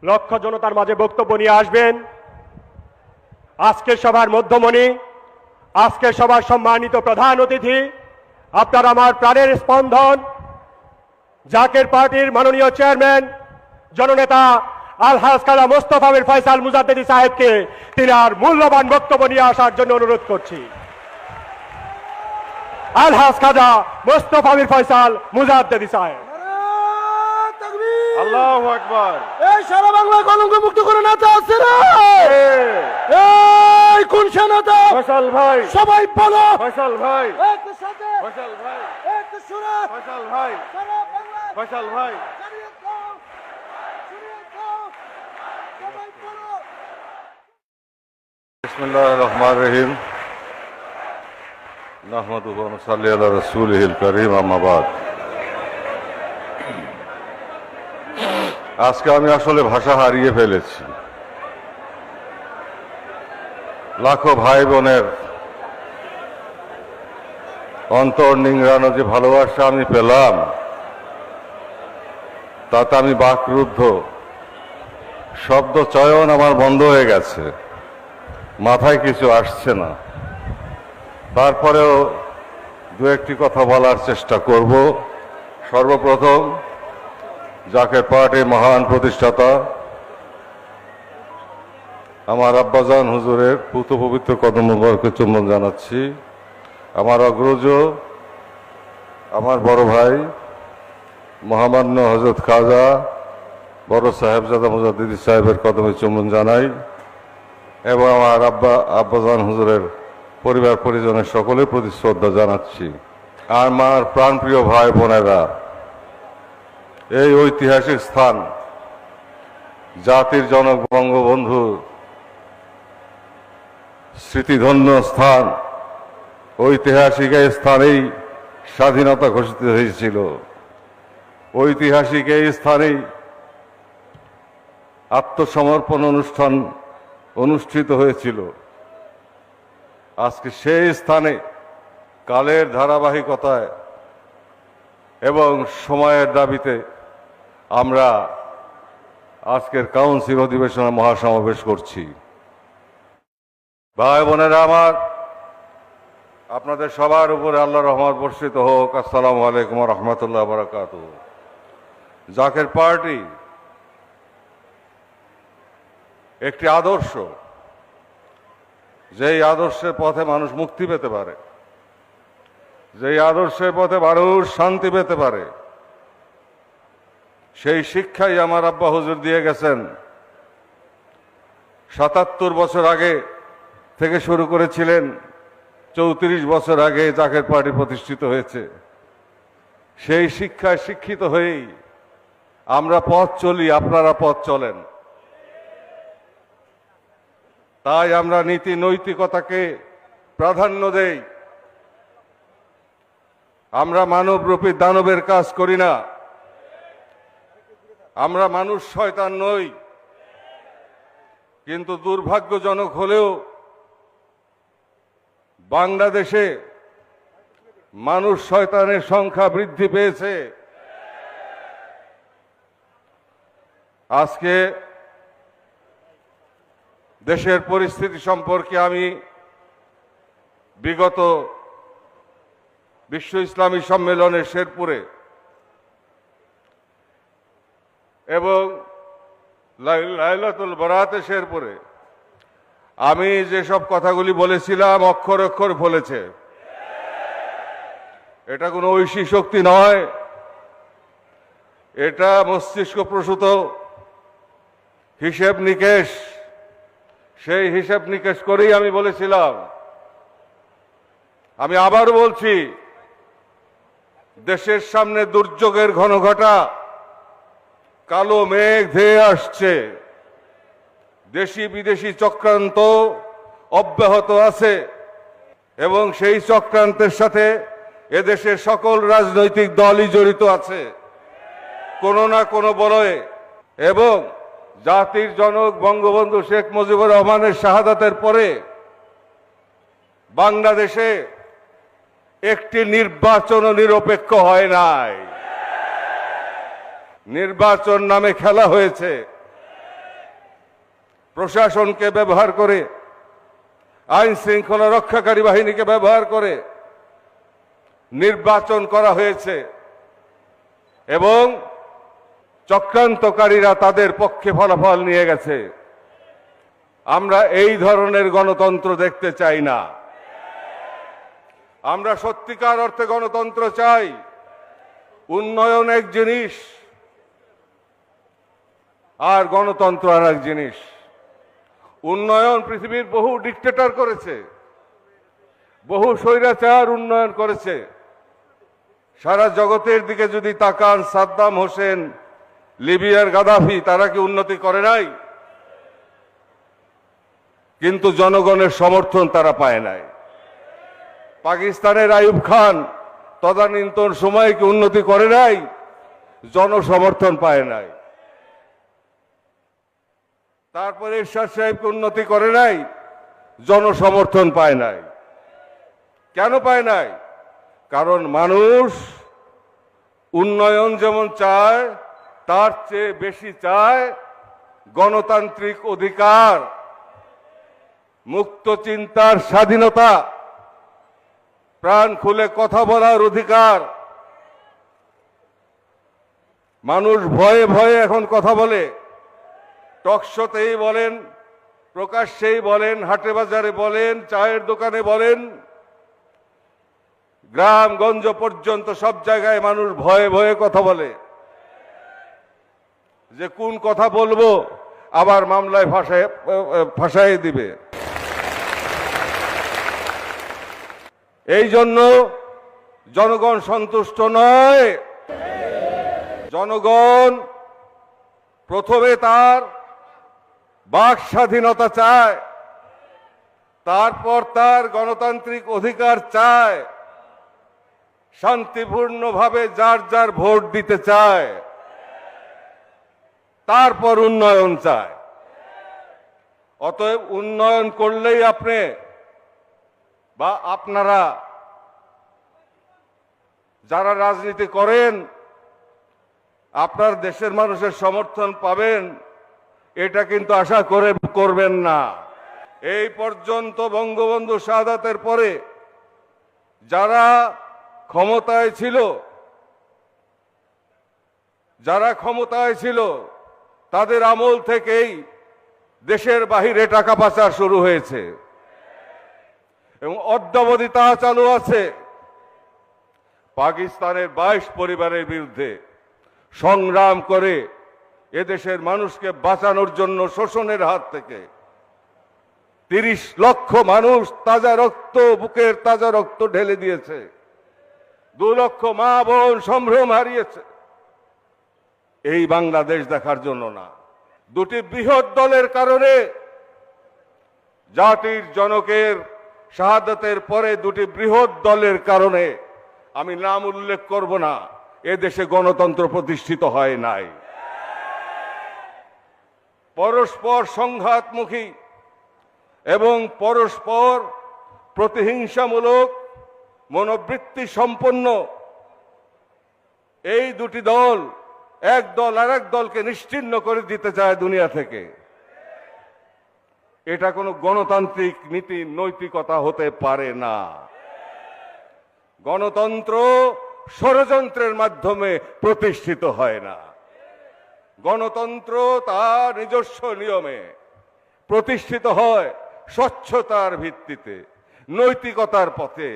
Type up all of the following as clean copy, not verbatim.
লক্ষ জনতার মাঝে বক্তব্য নিয়ে আসবেন আজকের সভার মধ্যমণি, আজকের সভার সম্মানিত প্রধান অতিথি, আপনার আমার প্রাণের স্পন্দন জাকের পার্টির মাননীয় চেয়ারম্যান জননেতা আলহাজ খাজা মোস্তফা মির ফয়সাল মুজাদ্দেদি সাহেবকে তিনার মূল্যবান বক্তব্য নিয়ে আসার জন্য অনুরোধ করছি। আলহাজ খাজা মোস্তফা মির ফয়সাল মুজাদ্দেদি সাহেব। আল্লাহু আকবার। এই সারা বাংলা কলঙ্ক মুক্ত করে নেতা আছে না? এই কোন সেনাটা? ফয়সাল ভাই। সবাই বলো ফয়সাল ভাই। একসাথে ফয়সাল ভাই। এক সুরে ফয়সাল ভাই। সারা বাংলা ফয়সাল ভাই। চালিয়ে দাও, শুনিয়ে দাও, সবাই বলো। বিসমিল্লাহির রহমানির রহিম। নাহমাদুহু ওয়া নুসাল্লি আলা রাসূলিহিল কারীম, আম্মা বাদ। আজকে আমি আসলে ভাষা হারিয়ে ফেলেছি। লাখো ভাই বোনের অন্তর নিংড়ানো যে ভালোবাসা আমি পেলাম, তাতে আমি বাকরুদ্ধ। শব্দ চয়ন আমার বন্ধ হয়ে গেছে, মাথায় কিছু আসছে না। তারপরেও দু একটি কথা বলার চেষ্টা করব। সর্বপ্রথম জাকের পার্টির মহান প্রতিষ্ঠাতা আমার আব্বাজান হুজুরের পুত পবিত্র কদম মুবারকে চুম্বন জানাচ্ছি। আমার অগ্রজ, আমার বড় ভাই মহামান্য হযরত খাজা বড় সাহেবজাদা মুজাদ্দিদি সাহেবের কদমে চুম্বন জানাই এবং আমার আব্বাজান হুজুরের পরিবার পরিজনের সকলের প্রতি শ্রদ্ধা জানাচ্ছি। আমার প্রাণপ্রিয় ভাই বোনেরা, এই ঐতিহাসিক স্থান, জাতির জনক বঙ্গবন্ধু স্মৃতিধন্য স্থান, ঐতিহাসিক এই স্থানেই স্বাধীনতা ঘোষিত হয়েছিল। ঐতিহাসিক এই স্থানেই আত্মসমর্পণ অনুষ্ঠান অনুষ্ঠিত হয়েছিল। আজকে সেই স্থানে কালের ধারাবাহিকতায় এবং সময়ের দাবিতে আমরা আজকের কাউন্সিল অধিবেশনে মহাসমাবেশ করছি। ভাই বোনেরা আমার, আপনাদের সবার উপরে আল্লাহর রহমত বর্ষিত হোক। আসসালামু আলাইকুম ওয়া রাহমাতুল্লাহি ওয়া বারাকাতুহু। জাকের পার্টি একটি আদর্শ, যেই আদর্শের পথে মানুষ মুক্তি পেতে পারে, যেই আদর্শের পথে মানুষ শান্তি পেতে পারে, সেই শিক্ষাই আমার আব্বা হুজুর দিয়ে গেছেন। ৭৭ বছর আগে থেকে শুরু করেছিলেন, ৩৪ বছর আগে জাকের পার্টি প্রতিষ্ঠিত হয়েছে। সেই শিক্ষায় শিক্ষিত হয়েই আমরা পথ চলি, আপনারা পথ চলেন। তাই আমরা নীতি নৈতিকতাকে প্রাধান্য দেই। আমরা মানবরূপী দানবের কাজ করি না। আমরা মানুষ শয়তান নই, কিন্তু দুর্ভাগ্যজনক হলেও বাংলাদেশে মানুষ শয়তানের সংখ্যা বৃদ্ধি পেয়েছে। আজকে দেশের পরিস্থিতি সম্পর্কে আমি বিগত বিশ্ব ইসলামী সম্মেলনের শেরপুরে এবং লাইলাতুল বারাতে শেরপুরে আমি যেসব কথাগুলি বলেছিলাম, অক্ষর অক্ষর বলেছে। এটা কোনো ঐশী শক্তি নয়, এটা মস্তিষ্ক প্রসূত হিসেব নিকেশ। সেই হিসেব নিকেশ করেই আমি বলেছিলাম। আমি আবার বলছি, দেশের সামনে দুর্যোগের ঘনঘটা কালো মেঘ ধেয়ে আসছে। দেশি বিদেশি চক্রান্ত অব্যাহত আছে এবং সেই চক্রান্তের সাথে এদেশের সকল রাজনৈতিক দলই জড়িত আছে কোনো না কোনো বলয়ে। এবং জাতির জনক বঙ্গবন্ধু শেখ মুজিবুর রহমানের শাহাদাতের পরে বাংলাদেশে একটি নির্বাচনও নিরপেক্ষ হয় নাই। নির্বাচন নামে খেলা হয়েছে। প্রশাসনকে ব্যবহার করে, আইন শৃঙ্খলা রক্ষাকারী বাহিনীকে ব্যবহার করে নির্বাচন করা হয়েছে এবং চক্রান্তকারীরা তাদের পক্ষে ফলাফল নিয়ে গেছে। আমরা এই ধরনের গণতন্ত্র দেখতে চাই না। আমরা সত্যিকার অর্থে গণতন্ত্র চাই। উন্নয়ন এক জিনিস আর গণতন্ত্র আর এক জিনিস। উন্নয়ন পৃথিবীর বহু ডিক্টেটর করেছে, বহু স্বৈরাচার উন্নয়ন করেছে। সারা জগতের দিকে যদি তাকান, সাদ্দাম হোসেন, লিবিয়ার গাদাফি, তারা কি উন্নতি করে নাই? কিন্তু জনগণের সমর্থন তারা পায় নাই। পাকিস্তানের আইয়ুব খান তদানীন্তন সময়ে কি উন্নতি করে নাই? জনসমর্থন পায় নাই। তারপরে এরশাদ সাহেবকে উন্নতি করে নাই, জনসমর্থন পায় নাই। কেন পায় নাই? কারণ মানুষ উন্নয়ন যেমন চায়, তার চেয়ে বেশি চায় গণতান্ত্রিক অধিকার, মুক্ত চিন্তার স্বাধীনতা, প্রাণ খুলে কথা বলার অধিকার। মানুষ ভয়ে ভয়ে এখন কথা বলে। টকশোতেই বলেন, প্রকাশ্যেই বলেন, হাটে বাজারে বলেন, চায়ের দোকানে বলেন, গ্রামগঞ্জ পর্যন্ত সব জায়গায় মানুষ ভয়ে ভয়ে কথা বলে যে কোন কথা বলবো আবার মামলায় ফাঁসায় দিবে। এই জন্য জনগণ সন্তুষ্ট নয়। জনগণ প্রথমে তার বাক স্বাধীনতা চায়, তারপর তার গণতান্ত্রিক অধিকার চায়, শান্তিপূর্ণভাবে যার যার ভোট দিতে চায়, তারপর উন্নয়ন চায়। অতএব উন্নয়ন করলেই আপনি বা আপনারা যারা রাজনীতি করেন আপনার দেশের মানুষের সমর্থন পাবেন, এটা কিন্তু আশা করবেন না। এই পর্যন্ত বঙ্গবন্ধু শাহাদাতের পরে যারা ক্ষমতায় ছিল তাদের আমল থেকেই দেশের বাহিরে টাকা পাচার শুরু হয়েছে এবং অদ্যাবধি তা চালু আছে। পাকিস্তানের 22 পরিবারের বিরুদ্ধে সংগ্রাম করে এদেশের মানুষকে বাঁচানোর জন্য শোষণের হাত থেকে 30 লক্ষ মানুষ তাজা রক্ত, বুকের তাজা রক্ত ঢেলে দিয়েছে। 2 লক্ষ মা বোন সম্ভ্রম হারিয়েছে এই বাংলাদেশ দেখার জন্য না। দুটি বৃহৎ দলের কারণে, জাতির জনকের শাহাদাতের পরে দুটি বৃহৎ দলের কারণে, আমি নাম উল্লেখ করব না, এ দেশে গণতন্ত্র প্রতিষ্ঠিত হয় নাই। পরস্পর সংঘাতমুখী এবং পরস্পর প্রতিহিংসামূলক মনোবৃত্তি সম্পন্ন এই দুটি দল, এক দল আর এক দলকে নিশ্চিহ্ন করে দিতে চায় দুনিয়া থেকে। এটা কোনো গণতান্ত্রিক নীতি নৈতিকতা হতে পারে না। গণতন্ত্র ষড়যন্ত্রের মাধ্যমে প্রতিষ্ঠিত হয় না। গণতন্ত্র তার নিজস্ব নিয়মে প্রতিষ্ঠিত হয়, স্বচ্ছতার ভিত্তিতে, নৈতিকতার পথে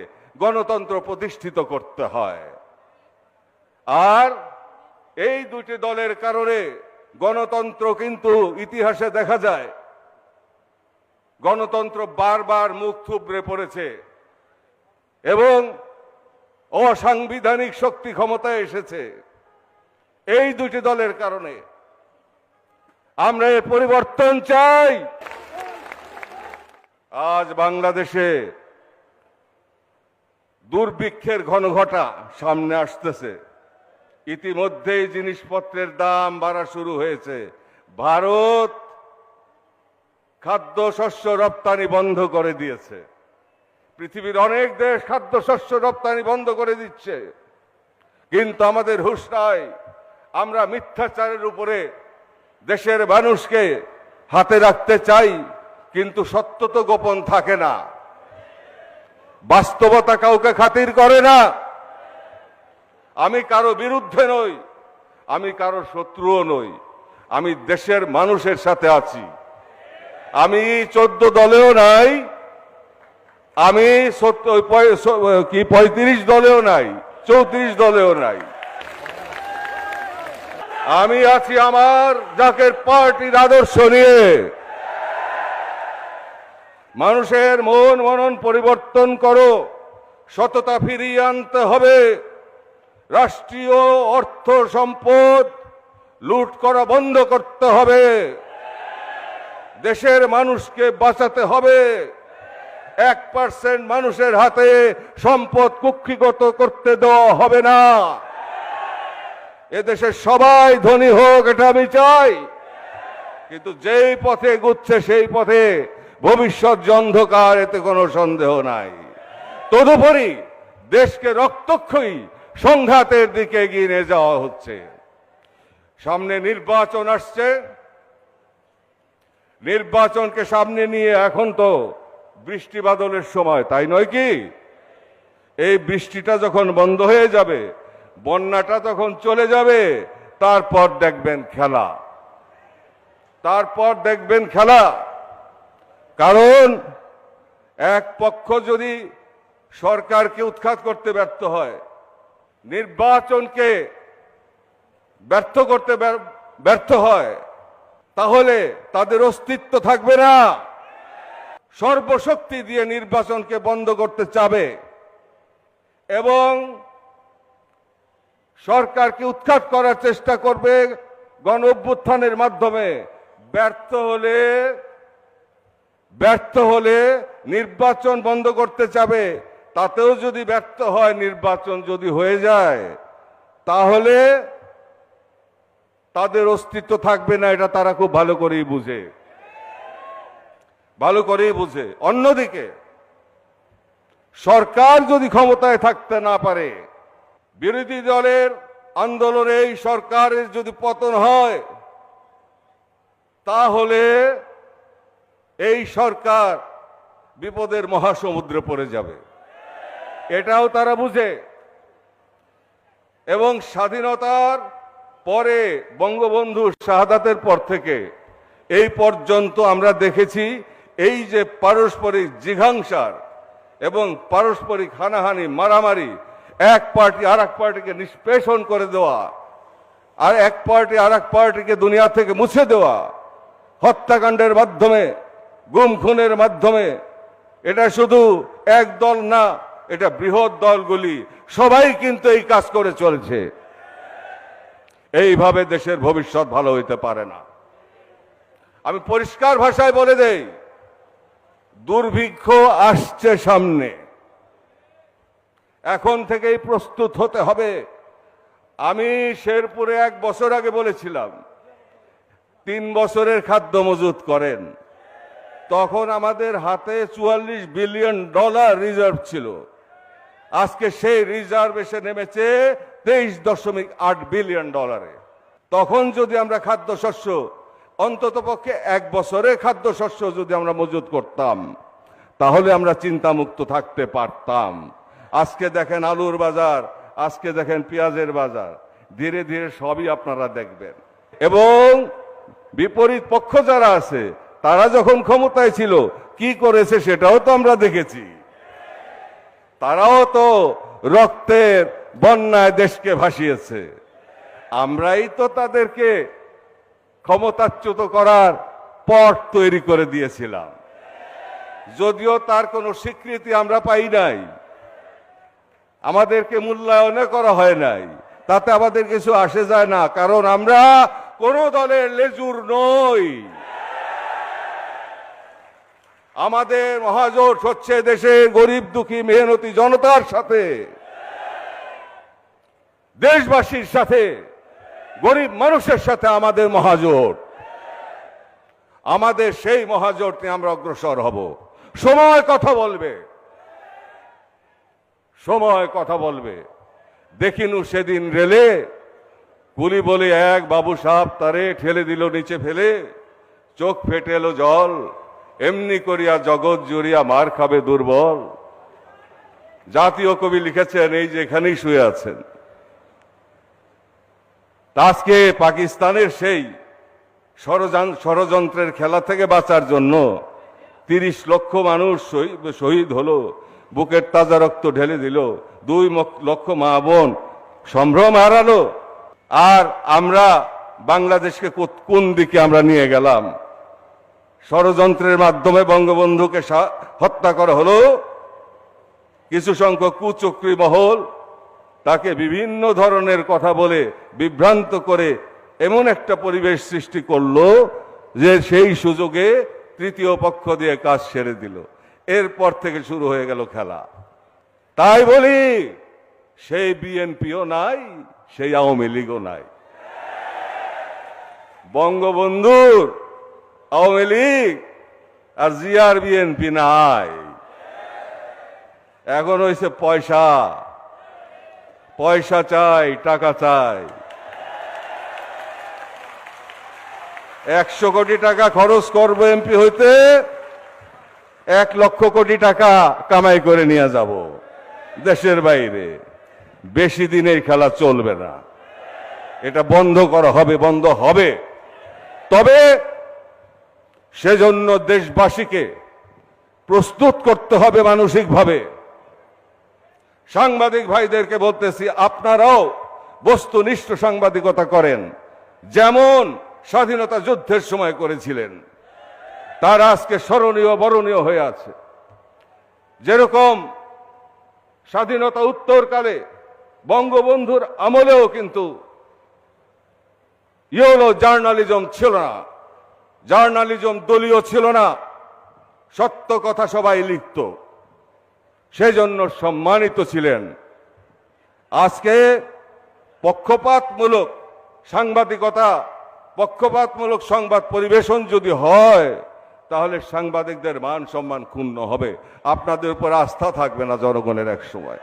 গণতন্ত্র প্রতিষ্ঠিত করতে হয়। আর এই দুটি দলের কারণে গণতন্ত্র কিন্তু ইতিহাসে দেখা যায় গণতন্ত্র বারবার মুখ থুবড়ে পড়েছে এবং অসাংবিধানিক শক্তি ক্ষমতায় এসেছে এই দুটি দলের কারণে। আমরা এর পরিবর্তন চাই। আজ বাংলাদেশে দুর্ভিক্ষের ঘনঘটা সামনে আসতেছে। ইতিমধ্যেই জিনিসপত্রের দাম বাড়া শুরু হয়েছে। ভারত খাদ্যশস্য রপ্তানি বন্ধ করে দিয়েছে। পৃথিবীর অনেক দেশ খাদ্যশস্য রপ্তানি বন্ধ করে দিচ্ছে, কিন্তু আমাদের হুঁশ নাই। আমরা মিথ্যাচারের উপরে দেশের মানুষকে হাতে রাখতে চাই, কিন্তু সত্য তো গোপন থাকে না। বাস্তবতা কাউকে খাতির করে না। আমি কারো বিরুদ্ধে নই, আমি কারো শত্রুও নই, আমি দেশের মানুষের সাথে আছি। আমি 14 দলেও নাই, আমি 35 দলেও নাই, 34 দলেও নাই। আমি আছি আমার জাকের পার্টির আদর্শ নিয়ে। মানুষের মন মনন পরিবর্তন করো, সততা ফিরিয়ে আনতে হবে। রাষ্ট্রীয় অর্থ সম্পদ লুট করা বন্ধ করতে হবে। দেশের মানুষকে বাঁচাতে হবে। 1% মানুষের হাতে সম্পদ কুক্ষিগত করতে দেওয়া হবে না। এদেশের সবাই ধনী হোক, এটা আমি চাই, কিন্তু যেই পথে এগুচ্ছে সেই পথে ভবিষ্যৎ যে অন্ধকার, এতে কোনো সন্দেহ নাই। তদুপরি দেশকে রক্তক্ষয়ী সংঘাতের দিকে এগিয়ে নিয়ে যাওয়া হচ্ছে। সামনে নির্বাচন আসছে। নির্বাচনকে সামনে নিয়ে এখন তো বৃষ্টি বাদলের সময়, তাই নয় কি? এই বৃষ্টিটা যখন বন্ধ হয়ে যাবে, বন্যাটা তখন চলে যাবে, তারপর দেখবেন খেলা। তারপর দেখবেন খেলা। কারণ এক পক্ষ যদি সরকারকে উৎখাত করতে ব্যর্থ হয়, নির্বাচনকে ব্যর্থ করতে ব্যর্থ হয়, তাহলে তাদের অস্তিত্ব থাকবে না। সর্বশক্তি দিয়ে নির্বাচনকে বন্ধ করতে চাবে এবং সরকারকে উৎখাত করার চেষ্টা করবে গণ অভ্যুত্থানের মাধ্যমে। ব্যর্থ হলে নির্বাচন বন্ধ করতে চাবে। তাতেও যদি ব্যর্থ হয়, নির্বাচন যদি হয়ে যায়, তাহলে তাদের অস্তিত্ব থাকবে না। এটা তারা খুব ভালো করেই বুঝে, ভালো করেই বুঝে। অন্যদিকে সরকার যদি ক্ষমতায় থাকতে না পারে, বিরোধী দলের আন্দোলনে এই সরকারের যদি পতন হয়, তাহলে এই সরকার বিপদের মহাসমুদ্রে পড়ে যাবে। এটাও তারা বুঝে। এবং স্বাধীনতার পরে বঙ্গবন্ধু শাহাদাতের পর থেকে এই পর্যন্ত আমরা দেখেছি, এই যে পারস্পরিক জিঘাংসার এবং পারস্পরিক হানাহানি, মারামারি, এক পার্টি আর এক পার্টিকে নিষ্পেষণ করে দেওয়া, আর এক পার্টি আর এক পার্টিকে দুনিয়া থেকে মুছে দেওয়া, হত্যাকাণ্ডের মাধ্যমে, গুম খুনের মাধ্যমে, এটা শুধু এক দল না, এটা বৃহৎ দলগুলি সবাই কিন্তু এই কাজ করে চলছে। এইভাবে দেশের ভবিষ্যৎ ভালো হইতে পারে না। আমি পরিষ্কার ভাষায় বলে দেই, দুর্ভিক্ষ আসছে সামনে। এখন থেকেই প্রস্তুত হতে হবে। আমি শেরপুরে 1 বছর আগে বলেছিলাম 3 বছরের খাদ্য মজুত করেন। তখন আমাদের হাতে $44 বিলিয়ন রিজার্ভ ছিল। আজকে সেই রিজার্ভ এসে নেমেছে $23.8 বিলিয়ন। তখন যদি আমরা খাদ্যশস্য অন্তত পক্ষে 1 বছরের খাদ্যশস্য যদি আমরা মজুত করতাম, তাহলে আমরা চিন্তামুক্ত থাকতে পারতাম। আজকে দেখেন আলুর বাজার, আজকে দেখেন পেঁয়াজের বাজার, ধীরে ধীরে সবই আপনারা দেখবেন। এবং বিপরীত পক্ষ যারা আছে, তারা যখন ক্ষমতায় ছিল কি করেছে সেটাও তো আমরা দেখেছি। তারাও তো রক্তের বন্যায় দেশকে ভাসিয়েছে। আমরাই তো তাদেরকে ক্ষমতাচ্যুত করার পথ তৈরি করে দিয়েছিলাম, যদিও তার কোনো স্বীকৃতি আমরা পাই নাই, আমাদেরকে মূল্যায়নে করা হয় নাই। তাতে আমাদের কিছু আসে যায় না, কারণ আমরা কোন দলের লেজুর নই। আমাদের মহাজোট হচ্ছে দেশের গরিব দুঃখী মেহনতি জনতার সাথে, দেশবাসীর সাথে, গরিব মানুষের সাথে আমাদের মহাজোট। আমাদের সেই মহাজোট নিয়ে আমরা অগ্রসর হব। সময় কথা বলবে, সময় কথা বলবে। দেখিনু সেদিন রেলে কুলি বলে এক বাবু সাহেব তারে ঠেলে দিল নিচে ফেলে, চোখ ফেটেলো জল, এমনি করিয়া জগৎ জুড়িয়া মার খাবে দুর্বল। জাতীয় কবি লিখেছেন, এই যে এখানেই শুয়ে আছেন। আজকে পাকিস্তানের সেই ষড়যন্ত্রের খেলা থেকে বাঁচার জন্য 30 লক্ষ মানুষ শহীদ হলো, বুকের তাজা রক্ত ঢেলে দিল, 2 লক্ষ মা বোন সম্ভ্রম হারালো। আর আমরা বাংলাদেশকে কোন দিকে আমরা নিয়ে গেলাম? ষড়যন্ত্রের মাধ্যমে বঙ্গবন্ধুকে হত্যা করা হলো। কিছু সংখ্যক কুচক্রী মহল তাকে বিভিন্ন ধরনের কথা বলে বিভ্রান্ত করে এমন একটা পরিবেশ সৃষ্টি করলো যে সেই সুযোগে তৃতীয় পক্ষ দিয়ে কাজ সেরে দিল। এরপর থেকে শুরু হয়ে গেল খেলা। তাই বলি, সেই বিএনপিও নাই, সেই আওয়ামী লীগও নাই। বঙ্গবন্ধুর আওয়ামী লীগ আর জিয়ার বিএনপি নাই। এখন হয়েছে পয়সা, পয়সা চাই, টাকা চাই। 100 কোটি টাকা খরচ করবো এমপি হইতে, 1 লক্ষ কোটি টাকা কামাই করে নিয়ে যাব দেশের বাইরে। বেশি দিনের খেলা চলবে না, এটা বন্ধ করা হবে, বন্ধ হবে। তবে সেজন্য দেশবাসীকে প্রস্তুত করতে হবে মানসিকভাবে। সাংবাদিক ভাইদেরকে বলতেছি, আপনারাও বস্তুনিষ্ঠ সাংবাদিকতা করেন, যেমন স্বাধীনতা যুদ্ধের সময় করেছিলেন। তারা আজকে স্মরণীয় বরণীয় হয়ে আছে। যেরকম স্বাধীনতা উত্তরকালে বঙ্গবন্ধুর আমলেও কিন্তু ইয়েলো জার্নালিজম ছিল না, জার্নালিজম দলীয় ছিল না, সত্য কথা সবাই লিখত, সেজন্য সম্মানিত ছিলেন। আজকে পক্ষপাতমূলক সাংবাদিকতা, পক্ষপাতমূলক সংবাদ পরিবেশন যদি হয়, তাহলে সাংবাদিকদের মান সম্মান ক্ষুণ্ণ হবে। আপনাদের উপর আস্থা থাকবে না জনগণের এক সময়,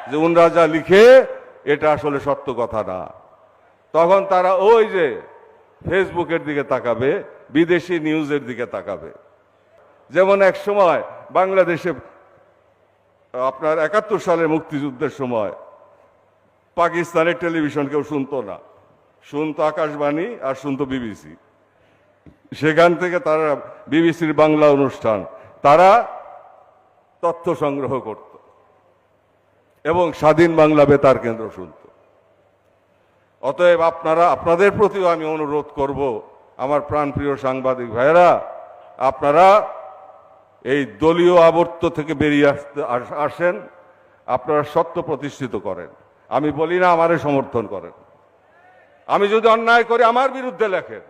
যে উনরা যা লিখে এটা আসলে সত্য কথা না। তখন তারা ওই যে ফেসবুকের দিকে তাকাবে, বিদেশি নিউজের দিকে তাকাবে। যেমন এক সময় বাংলাদেশে আপনার 71 সালের মুক্তিযুদ্ধের সময় পাকিস্তানের টেলিভিশন কেউ শুনতো না, শুনতো আকাশবাণী আর শুনতো বিবিসি। সেখান থেকে তারা বিবিসির বাংলা অনুষ্ঠান তারা তথ্য সংগ্রহ করত এবং স্বাধীন বাংলা বেতার কেন্দ্র শুনত। অতএব আপনাদের প্রতিও আমি অনুরোধ করব, আমার প্রাণপ্রিয় সাংবাদিক ভাইয়েরা, আপনারা এই দলীয় আবর্ত থেকে বেরিয়ে আসেন, আপনারা সত্য প্রতিষ্ঠিত করেন। আমি বলি না আমারে সমর্থন করেন, আমি যদি অন্যায় করি আমার বিরুদ্ধে লেখেন,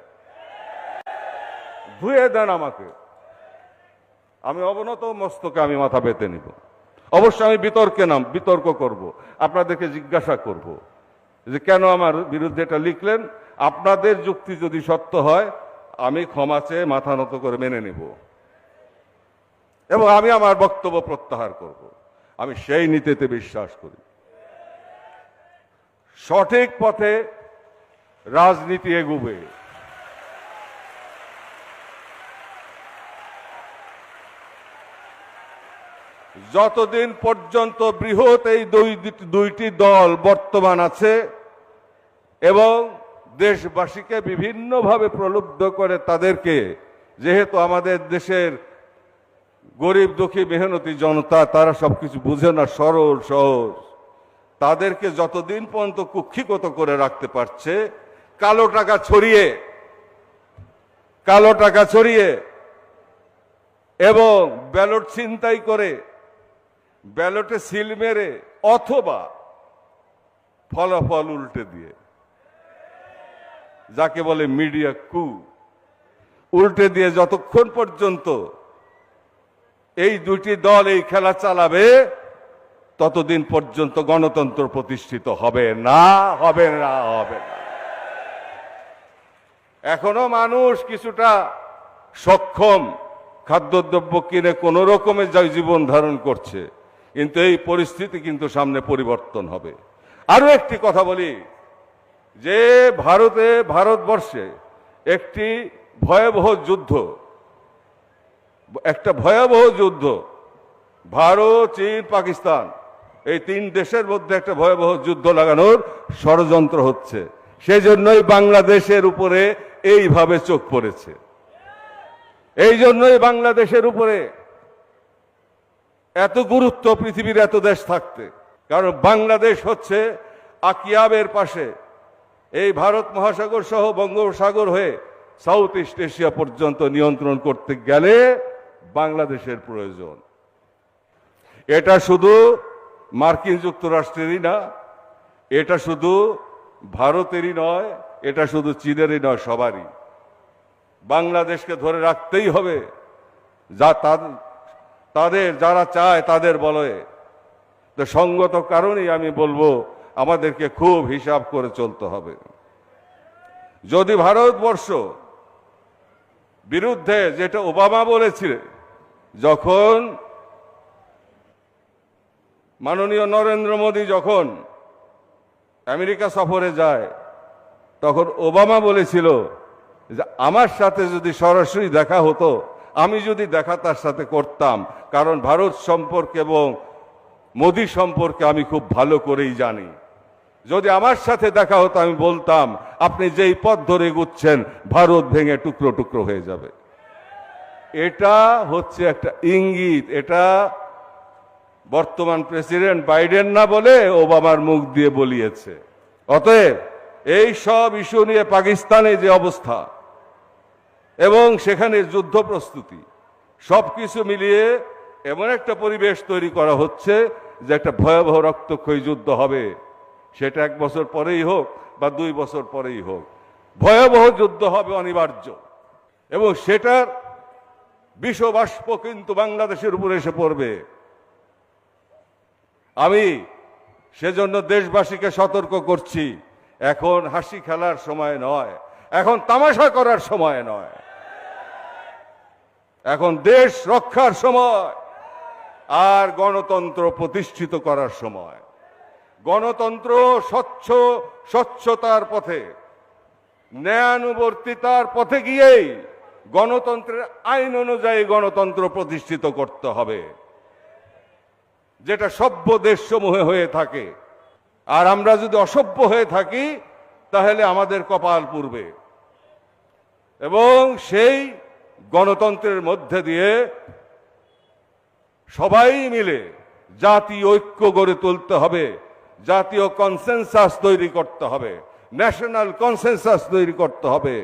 ধুয়ে দেন আমাকে, আমি অবনত মস্তকে আমি মাথা পেতে নিব। অবশ্যই আমি বিতর্ক করব, আপনাদেরকে জিজ্ঞাসা করব যে কেন আমার বিরুদ্ধে এটা লিখলেন। আপনাদের যুক্তি যদি সত্য হয়, আমি ক্ষমা চেয়ে মাথা নত করে মেনে নেব এবং আমি আমার বক্তব্য প্রত্যাহার করব। আমি সেই নীতিতে বিশ্বাস করি। সঠিক পথে রাজনীতি এগুবে। যতদিন পর্যন্ত বৃহৎ এই দুইটি দল বর্তমান আছে এবং দেশবাসীকে বিভিন্নভাবে প্রলুব্ধ করে, তাদেরকে, যেহেতু আমাদের দেশের গরিব দুঃখী মেহনতি জনতা, তারা সবকিছু বুঝে না, সরল সহজ, তাদেরকে যতদিন পর্যন্ত কুক্ষিগত করে রাখতে পারছে, কালো টাকা ছড়িয়ে এবং ব্যালট ছিনতাই করে, ব্যালটে সিল মেরে অথবা ফলাফল উল্টে দিয়ে, যাকে বলে মিডিয়া কু, উল্টে দিয়ে যতক্ষণ পর্যন্ত এই দুটি দল এই খেলা চালাবে, ততদিন পর্যন্ত গণতন্ত্র প্রতিষ্ঠিত হবে না। এখনো মানুষ কিছুটা সক্ষম, খাদ্যদ্রব্য কিনে কোন রকমে জীবন ধারণ করছে, কিন্তু এই পরিস্থিতি কিন্তু সামনে পরিবর্তন হবে। আরো একটি কথা বলি, যে ভারতবর্ষে একটি ভয়াবহ যুদ্ধ, একটা ভয়াবহ যুদ্ধ, ভারত, চীন, পাকিস্তান, এই তিন দেশের মধ্যে একটা ভয়াবহ যুদ্ধ লাগানোর ষড়যন্ত্র হচ্ছে। সেজন্যই বাংলাদেশের উপরে এইভাবে চোখ পড়েছে। এই জন্যই বাংলাদেশের উপরে এত গুরুত্ব পৃথিবীর এত দেশ থাকতে। কারণ বাংলাদেশ হচ্ছে আকিয়াবের পাশে, এই ভারত মহাসাগর সহ বঙ্গোপসাগর হয়ে সাউথ ইস্ট এশিয়া পর্যন্ত নিয়ন্ত্রণ করতে গেলে বাংলাদেশের প্রয়োজন। এটা শুধু মার্কিন যুক্তরাষ্ট্রেরই না, এটা শুধু ভারতেরই নয়, এটা শুধু চীনেরই নয়, সবারই। বাংলাদেশকে ধরে রাখতেই হবে, যা তাদের যারা চায় তাদের বলয়ে। তো সঙ্গত কারণেই আমি বলবো আমাদেরকে খুব হিসাব করে চলতে হবে। যদি ভারতবর্ষ বিরুদ্ধে, যেটা ওবামা বলেছিলেন যখন মাননীয় নরেন্দ্র মোদী যখন আমেরিকা সফরে যায়, তখন ওবামা বলেছিল যে আমার সাথে যদি সরাসরি দেখা হতো, আমি যদি দেখা তার সাথে করতাম, কারণ ভারত সম্পর্কে এবং মোদী সম্পর্কে আমি খুব ভালো করেই জানি। যদি আমার সাথে দেখা হতো আমি বলতাম আপনি যেই পথ ধরে এগুচ্ছেন ভারত ভেঙে টুকরো টুকরো হয়ে যাবে। এটা হচ্ছে একটা ইঙ্গিত। এটা বর্তমান প্রেসিডেন্ট বাইডেন না বলে ওবামার মুখ দিয়ে বলিয়েছে। অতএব এই সব ইস্যু নিয়ে পাকিস্তানে যে অবস্থা এবং সেখানে যুদ্ধ প্রস্তুতি, সবকিছু মিলিয়ে এমন একটা পরিবেশ তৈরি করা হচ্ছে যে একটা ভয়াবহ রক্তক্ষয়ী যুদ্ধ হবে। সেটা 1 বছর পরেই হোক বা 2 বছর পরেই হোক, ভয়াবহ যুদ্ধ হবে অনিবার্য। এবং সেটার বিষবাষ্প কিন্তু বাংলাদেশের উপরে এসে পড়বে। আমি সেজন্য দেশবাসীকে সতর্ক করছি, এখন হাসি খেলার সময় নয়, এখন তামাশা করার সময় নয়, এখন দেশ রক্ষার সময় আর গণতন্ত্র প্রতিষ্ঠিত করার সময়। গণতন্ত্র স্বচ্ছতার পথে, ন্যায়ানুবর্তিতার পথে গিয়েই গণতন্ত্রের আইন অনুযায়ী গণতন্ত্র প্রতিষ্ঠিত করতে হবে, যেটা সভ্য দেশসমূহে হয়ে থাকে। আর আমরা যদি অসভ্য হয়ে থাকি তাহলে আমাদের কপাল পুড়বে। এবং সেই গণতন্ত্রের মধ্যে দিয়ে সবাই মিলে জাতীয় ঐক্য গড়ে তুলতে হবে, জাতীয় কনসেনসাস তৈরি করতে হবে, ন্যাশনাল কনসেনসাস তৈরি করতে হবে।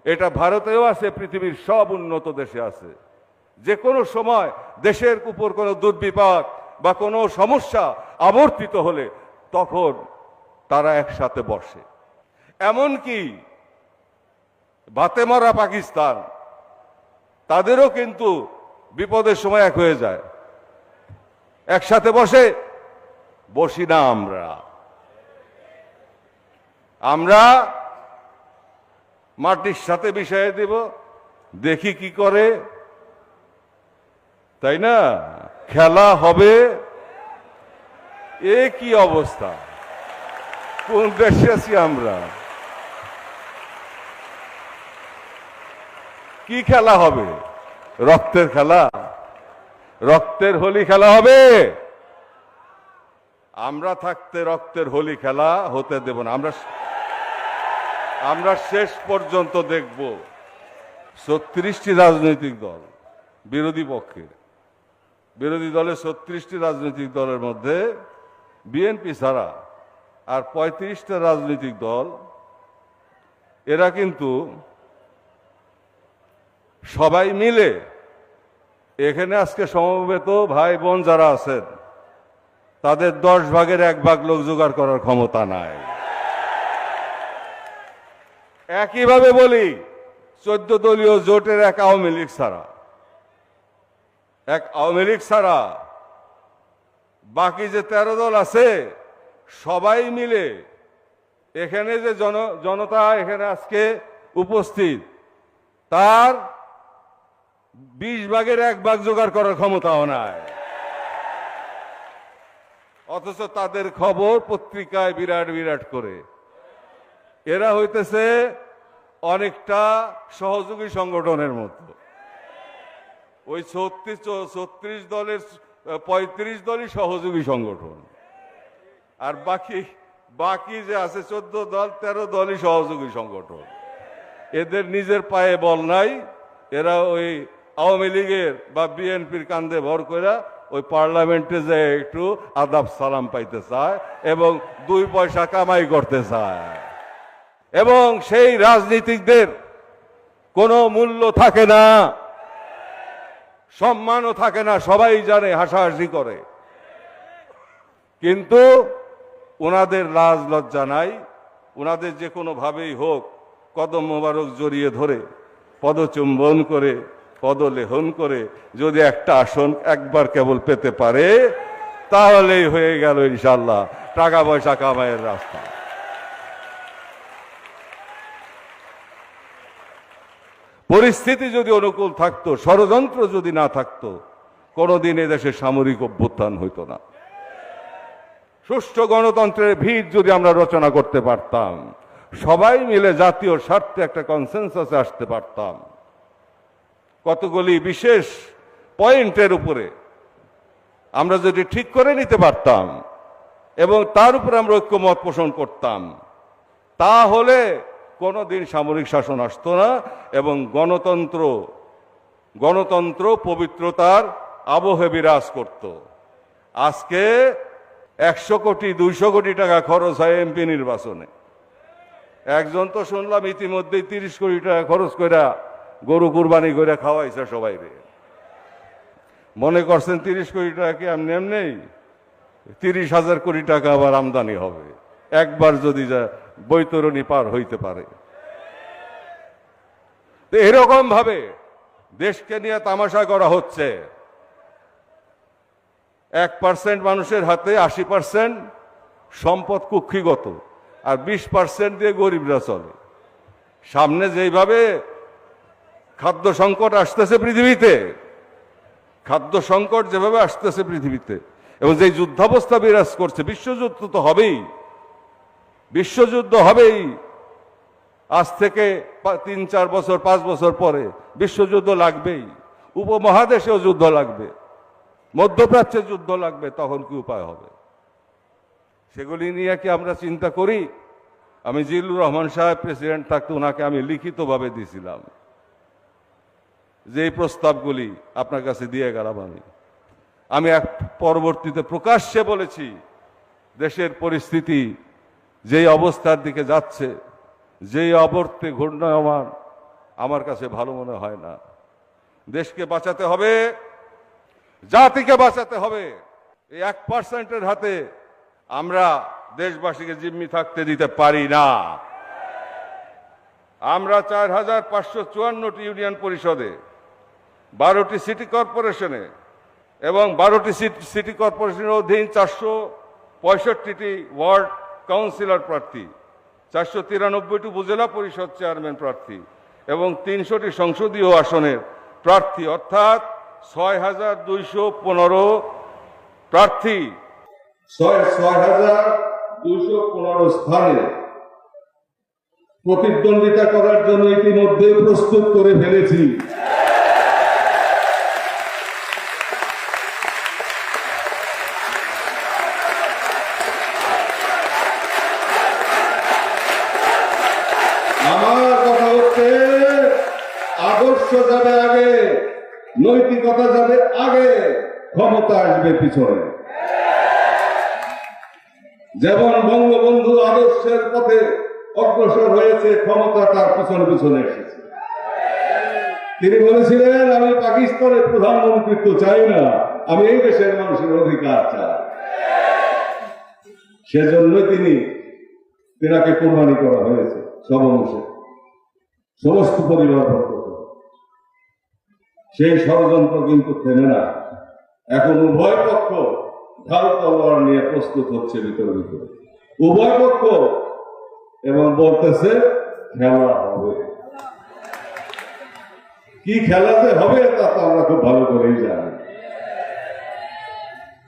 এটা ভারতেও আছে, পৃথিবীর সব উন্নত দেশে আছে। যে কোনো সময় দেশের উপর কোনো দুর্বিপাক বা কোনো সমস্যা আবর্তিত হলে তখন তারা একসাথে বসে। এমনকি ভাতে মারা পাকিস্তান, তাদেরও কিন্তু বিপদের সময় এক হয়ে যায়। একসাথে বসি না আমরা মাটির সাথে মিশিয়ে দেব, দেখি কি করে, তাই না? খেলা হবে। এ কি অবস্থা, কোন দেশে আছি আমরা? কি খেলা হবে? রক্তের খেলা, রক্তের হোলি খেলা হবে? আমরা থাকতে রক্তের হোলি খেলা হতে দেব না। আমরা শেষ পর্যন্ত দেখব 36টি রাজনৈতিক দল বিরোধী পক্ষে, বিরোধী দলের 36টি রাজনৈতিক দলের মধ্যে বিএনপি ছাড়া আর 35টা রাজনৈতিক দল, এরা কিন্তু সবাই মিলে এখানে আজকে সমবেত ভাই বোন যারা আছেন তাদের 10 ভাগের 1 ভাগ লোক জোগাড় করার ক্ষমতা নাই। একইভাবে বলি, 14 দলীয় জোটের এক আওয়ামী লীগ ছাড়া বাকি যে 13 দল আছে সবাই মিলে এখানে যে জনতা এখানে আজকে উপস্থিত, তার 20 ভাগের 1 ভাগ জোগাড় করার ক্ষমতাও নাই। অথচ তাদের খবর পত্রিকায় বিরাট বিরাট করে। এরা হইতেছে অনেকটা সহযোগী সংগঠনের মতো। ওই 36 দলের 35 দলই সহযোগী সংগঠন, আর বাকি যে আছে 14 দল 13 দলই সহযোগী সংগঠন। এদের নিজের পায়ে বল নাই, এরা ওই আওয়ামী লীগের বা বিএনপির কান্দে ভর করে ওই পার্লামেন্টে যে একটু আদাব সালাম পাইতে চায় এবং 2 পয়সা কামাই করতে চায়, এবং সেই রাজনীতিকদের কোনো মূল্য থাকে না, সম্মানও থাকে না, সবাই জানে, হাসাহাসি করে। কিন্তু ওনাদের লাজ লজ্জা নাই, ওনাদের যে কোনো ভাবেই হোক কদম মোবারক জড়িয়ে ধরে পদচুম্বন করে পদলেহন করে যদি একটা আসন একবার কেবল পেতে পারে তাহলেই হয়ে গেল ইনশাল্লাহ টাকা পয়সা কামাইয়ের রাস্তা। পরিস্থিতি যদি অনুকূল থাকতো, ষড়যন্ত্র যদি না থাকতো, কোনোদিন এদেশে সামরিক অভ্যুত্থান হইতো না। সুষ্ঠু গণতন্ত্রের ভিত যদি আমরা রচনা করতে পারতাম, সবাই মিলে জাতীয় স্বার্থে একটা কনসেনসাসে আসতে পারতাম, কতগুলি বিশেষ পয়েন্টের উপরে আমরা যদি ঠিক করে নিতে পারতাম এবং তার উপরে আমরা ঐক্যমত পোষণ করতাম, তাহলে কোনোদিন সামরিক শাসন আসতো না এবং গণতন্ত্র পবিত্রতার আবহে বিরাজ করত। আজকে 100 কোটি 200 কোটি টাকা খরচ হয় এমপি নির্বাচনে। একজন তো শুনলাম ইতিমধ্যেই 30 কোটি টাকা খরচ করে গরু কুরবানি করে খাওয়াইছে সবাই রে। মনে করছেন 30 কোটি টাকা কি এমনি এমনি? 30,000 কোটি টাকা আবার আমদানি হবে একবার যদি বৈতরণী পার হইতে পারে। তো এরকম ভাবে দেশকে নিয়ে তামাশা করা হচ্ছে। 1% মানুষের হাতে 80% সম্পদ কুক্ষিগত, আর 20% দিয়ে গরিবরা চলে। সামনে যেইভাবে খাদ্য সংকট আসতেছে পৃথিবীতে, খাদ্য সংকট যেভাবে আসতেছে পৃথিবীতে এবং যে যুদ্ধাবস্থা বিরাজ করছে, বিশ্বযুদ্ধ তো হবেই, বিশ্বযুদ্ধ হবেই। আজ থেকে 3-4 বছর 5 বছর পরে বিশ্বযুদ্ধ লাগবেই, উপমহাদেশেও যুদ্ধ লাগবে, মধ্যপ্রাচ্যে যুদ্ধ লাগবে। তখন কি উপায় হবে? সেগুলি নিয়ে কি আমরা চিন্তা করি? আমি জিল্লুর রহমান সাহেব প্রেসিডেন্ট থাকতে ওনাকে আমি লিখিতভাবে দিয়েছিলাম যে এই প্রস্তাবগুলি আপনার কাছে দিয়ে গেলাম। আমি এক পরবর্তীতে প্রকাশ্যে বলেছি, দেশের পরিস্থিতি যেই অবস্থার দিকে যাচ্ছে, যেই অবর্তে ঘূর্ণায়মান, আমার কাছে ভালো মনে হয় না। দেশকে বাঁচাতে হবে, জাতিকে বাঁচাতে হবে। এই 1%-এর হাতে আমরা দেশবাসীকে জিম্মি থাকতে দিতে পারি না। আমরা 4,554টি ইউনিয়ন পরিষদে, 12টি সিটি কর্পোরেশনে এবং 12টি সিটি কর্পোরেশনের অধীন 465টি ওয়ার্ড কাউন্সিলর প্রার্থী, 493টি উপজেলা পরিষদ চেয়ারম্যান প্রার্থী এবং 300টি সংসদীয় আসনের প্রার্থী, অর্থাৎ 6,215 প্রার্থী 6,215 স্থানে প্রতিদ্বন্দ্বিতা করার জন্য ইতিমধ্যে প্রস্তুত করে ফেলেছি। আমার কথা হচ্ছে, আদর্শ যাবে আগে, নৈতিকতা যাবে আগে, ক্ষমতা আসবে পিছনে। যেমন বঙ্গবন্ধু আদর্শের পথে অগ্রসর হয়েছে, ক্ষমতা তার পিছনে পিছনে এসেছে। তিনি বলেছিলেন, আমি পাকিস্তানের প্রধানমন্ত্রিত্ব চাই না, আমি এই দেশের মানুষের অধিকার চাই। সেজন্যই তিনাকে কোরবানি করা হয়েছে সব অংশে, সমস্ত পরিবার পক্ষ। সেই ষড়যন্ত্র কিন্তু থেমে না। এখন উভয় পক্ষ ঢাল তলোয়ার নিয়ে প্রস্তুত হচ্ছে ভিতরে ভিতরে, উভয় পক্ষ, এবং বলতেছে খেলা হবে। কি খেলাতে হবে তা তো আমরা খুব ভালো করেই জানি।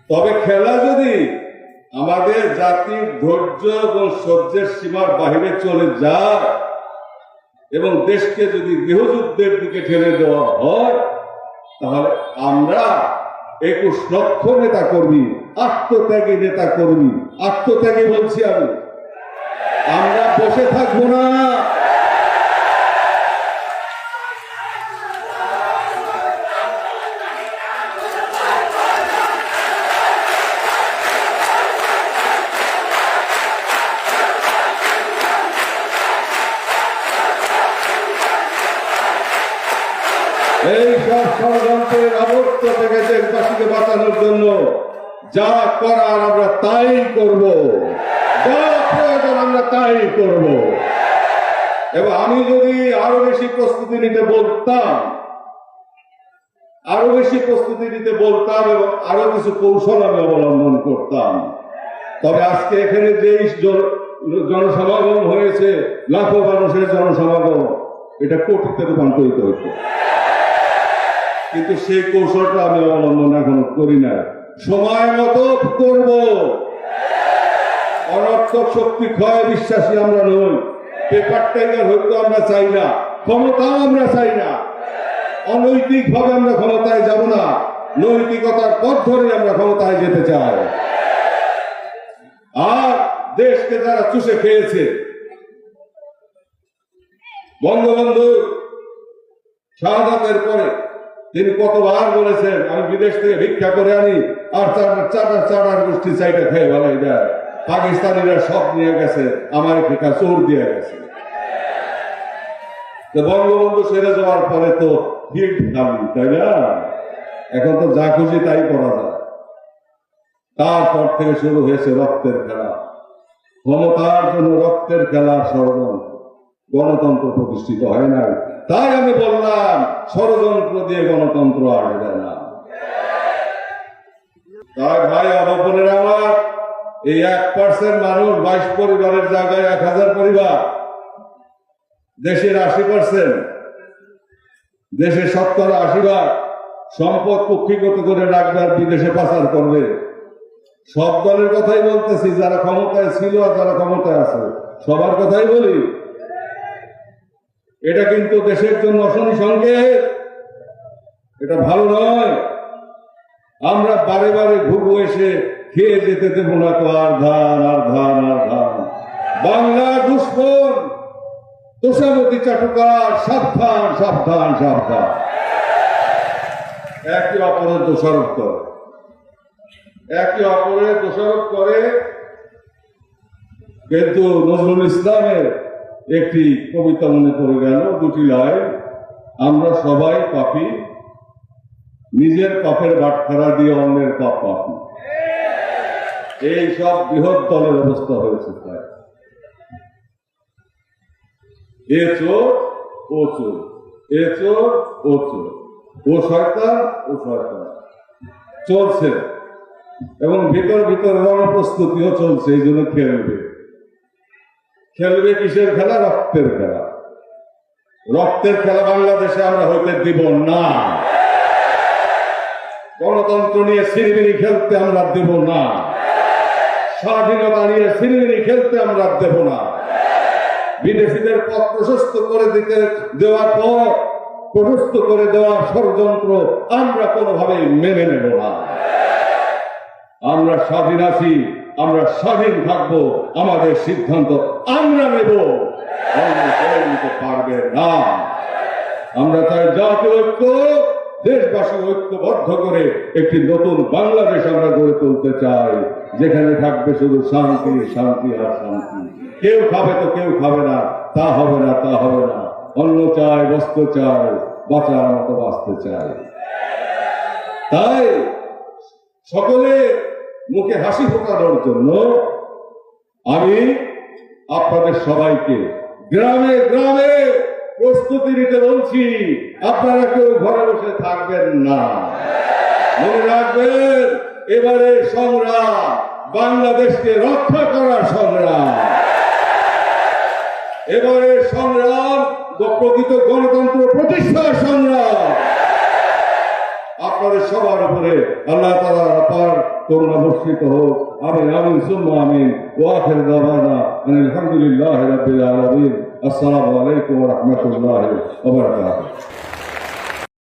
তবে খেলা যদি আমাদের জাতির ধৈর্য এবং সহ্যের সীমার বাহিরে চলে যায়, এবং দেশকে যদি গৃহযুদ্ধের দিকে ঠেলে দেওয়া হয়, তাহলে আমরা 21 লক্ষ নেতা কর্মী, আত্মত্যাগী নেতা কর্মী, আত্মত্যাগী বলছি আমরা বসে থাকবো না। এই সব ষড়যন্ত্রের আবর্ত থেকে দেশবাসীকে বাঁচানোর জন্য যা করার আমরা তাই করব, যা প্রয়োজন আমরা তাই করব। এবং আমি যদি আরো বেশি প্রস্তুতি নিতে বলতাম, এবং আরো কিছু কৌশল আমি অবলম্বন করতাম, তবে আজকে এখানে যে জনসমাগম হয়েছে, লাখো মানুষের জনসমাগম, এটা কোটিতে রূপান্তরিত হইত। কিন্তু সেই কৌশলটা আমি অবলম্বন এখনো করি না। সময় মতো করব। অনর্থক শক্তি ক্ষয় বিশ্বাসী আমরা নই। পেপার টাইগার হইতে আমরা চাই না, ক্ষমতাও আমরা চাই না। অনৈতিক ভাবে আমরা ক্ষমতায় যাব না, নৈতিকতার পথ ধরে আমরা ক্ষমতায় যেতে চাই। আর দেশকে যারা চুষে খেয়েছে, বঙ্গবন্ধু শাহাদাতের পরে তিনি কতবার বলেছেন, আমি বিদেশ থেকে ভিক্ষা করে আনি আর চাটার গোষ্ঠী চাইটা খেয়ে ভালাই যায়। পাকিস্তানিরা সব নিয়ে গেছে, আমার ফিকা চোর দিয়ে গেছে। বঙ্গবন্ধু সেরে যাওয়ার পরে তো ভিড় খালি, তাই না? এখন তো যা খুশি তাই করা যায়। তারপর থেকে শুরু হয়েছে রক্তের খেলা, ক্ষমতার জন্য রক্তের খেলা, ষড়যন্ত্র। গণতন্ত্র প্রতিষ্ঠিত হয় না। তাই আমি বললাম, ষড়যন্ত্র দিয়ে গণতন্ত্র আসবে না। তাই ভাই অবপনের আমার এই 1% মানুষ, 22 পরিবারের জায়গায় 1000 পরিবার, দেশের 80%, দেশের 70-80% সম্পদ কুক্ষিগত করে রাখবে আর বিদেশে পাচার করবে। সব দলের কথাই বলতেছি, যারা ক্ষমতায় ছিল আর যারা ক্ষমতায় আছে, সবার কথাই বলি। এটা কিন্তু দেশের জন্য অশনি সংকেত, এটা ভালো নয়। আমরা বারে বারে ঘুরবো, এসে খেয়ে যেতে দেব না তো আর ধান আর ধান আর ধান। বাংলা দুশ্মন, তোষামতি চাটুকার, সাবধান সাবধান সাবধান। একে অপরের দোষারোপ করে, একে অপরের দোষারোপ করে। কিন্তু নজরুল ইসলামের একটি কবিতা মনে পড়ে গেল, 2টি লাইন। আমরা সবাই পাপী, নিজের পাপের বাটখারা দিয়ে অন্যের পাপ পাপী। এই সব বৃহৎ দলের অবস্থা হয়েছে। তাই এ চোর ও চোর, এ চোর ও চোর, ও শয়তান ও শয়তান চলছে। এবং ভিতর ভিতর প্রস্তুতিও চলছে। এই জন্য খেলবে কিসের খেলা? রক্তের খেলা। রক্তের খেলা বাংলাদেশে আমরা হইতে দিব না। গণতন্ত্র নিয়ে সিনেমিনি খেলতে আমরা দেব না। স্বাধীনতা নিয়ে সিনেমিনি খেলতে আমরা দেব না। বিদেশিদের পথ প্রশস্ত করে দেওয়ার পর প্রশস্ত করে দেওয়ার ষড়যন্ত্র আমরা কোনোভাবেই মেনে নেব না। আমরা স্বাধীন আছি, আমরা স্বাধীন থাকবো, আমাদের সিদ্ধান্ত আমরা নেব, নিতে পারবে না। আমরা তাই জাতীয় ঐক্য, দেশবাসী ঐক্যবদ্ধ করে একটি নতুন বাংলাদেশ আমরা গড়ে তুলতে চাই, যেখানে থাকবে শুধু শান্তি শান্তি আর শান্তি। কেউ খাবে তো কেউ খাবে না, তা হবে না, তা হবে না। অন্ন চাই, বস্ত্র চাই, বাঁচার মতো বাঁচতে চাই। তাই সকলে মুখে হাসি ফোটানোর জন্য আমি আপনাদের সবাইকে গ্রামে গ্রামে প্রস্তুতি নিতে বলছি। আপনারা কেউ ঘরে বসে থাকবেন না। মনে রাখবেন, এবারে সংগ্রাম বাংলাদেশকে রক্ষা করার সংগ্রাম। এবারে সংগ্রাম প্রকৃত গণতন্ত্র প্রতিষ্ঠার সংগ্রাম। আপনাদের সবার উপরে আল্লাহ তাআলার অপার করুণা বর্ষিত হোক। আমিন আমিন সুম্মা আমিন। ওয়া আখির দাওয়ানা আলহামদুলিল্লাহি রাব্বিল আলামিন। আসসালামু আলাইকুম ওয়া রাহমাতুল্লাহি ওয়া বারাকাতুহু।